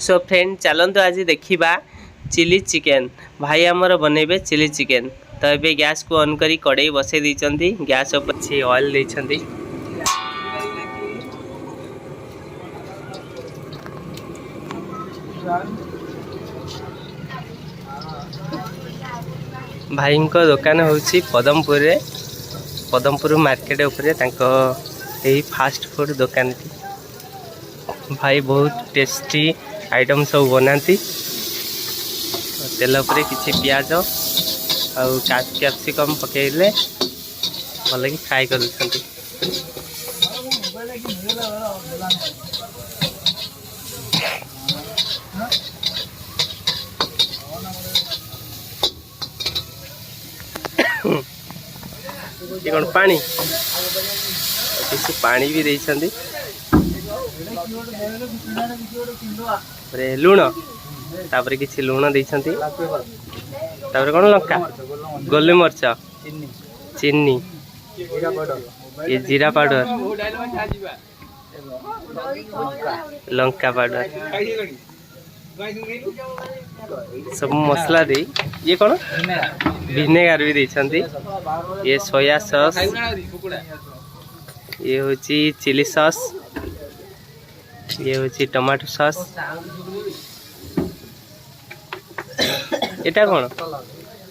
So friend चलते आज देखा चिली चिकेन भाई आमर बनइबे चिली चिकेन। तो ये गैस को ऑन करी कड़ई बसई देइछंती गैस ऊपर ऑयल देइछंती। भाई को दुकान होची पदमपुर रे पदमपुर मार्केट उपरे तांको यही फास्ट फूड दुकान थी। भाई बहुत टेस्टी आइटम सब बनाती तेल पर किसी पियाज आउ कैप्सिकम पकेले भल कि फ्राए कर कौन पानी किसी पानी भी देइछंती लुण तापर किसी लुण देइछंती तापर कौन लंका गोली मरच चीनी ये जीरा पाउडर लंका पाउडर सब मसला दे ये कौन विनेगार भी देइछंती। ये सोया सॉस ये होची चिली सॉस ये होची टमाटो सॉस एटा कौन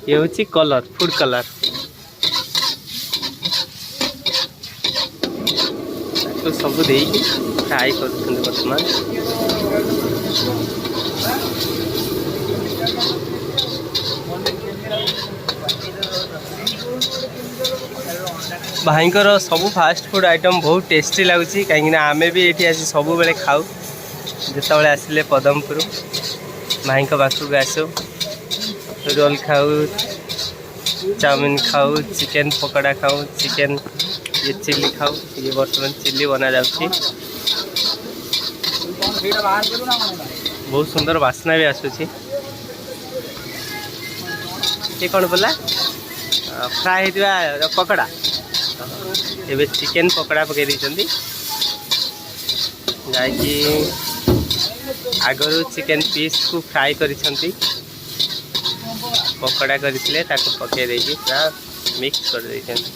ये होची कलर फूड कलर तो सब दे फ्राए कर बर्तमान। भाई सब फास्ट फूड आइटम बहुत टेस्टी लगुच कहीं आमे भी ये आसी सब बेले खाऊ जिते आसिले पदमपुर भाई पाखक आसो रोल खाऊ चाउमिन खाऊ चिकेन पकोड़ा खाऊ चिकेन ये चिल्ली खाऊ ये बर्तमान चिल्ली बना जाउछि बहुत सुंदर वासना भी आसुछि। ये कौन बोला फ्राए होता पकोड़ा एबे चिकेन पकोड़ा पकई देइछंती जाकि आगरू चिकेन पीस को फ्राए करिछंती पकोड़ा करथिले ताको पकई देइछि पूरा मिक्स कर देइछंती।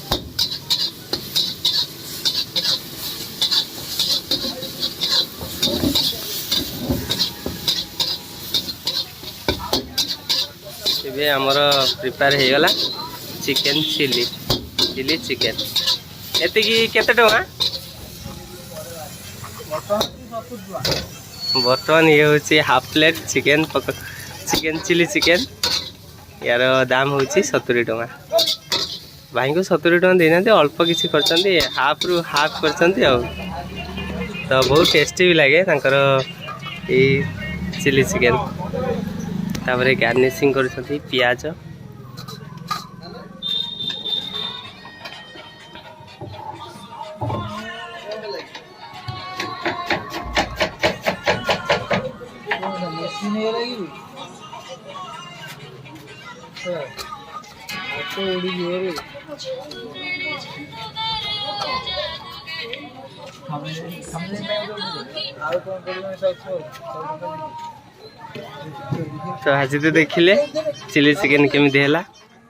एबे हमर प्रिपेयर हे गला चिकेन चिली चिली चिकेन एते की केते टका बर्तमान ये होची half plate chicken chicken chilli chicken यार दाम होची 70 टका। भाई को 70 टका देना अल्प किसी करछंती हाफ रु हाफ करछंती आ तो बहुत टेस्टी भी लगे तांकर ए चिली चिकेन तापर गार्निशिंग करछंती पियाज तो आज तो देखिले चिली चिकेन केमी है।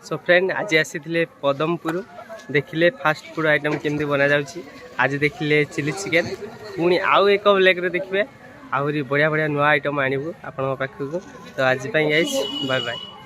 सो फ्रेंड आज आसी पदमपुर देखिले फास्ट फूड आइटम केमती बना जाउची आज देखिले चिली चिकेन पुणी आउ एक ब्लैक रे देखिए आहरी बढ़िया बढ़िया नुआ आइटम आनिबू आपण पाखकू। तो आज बाय बाय।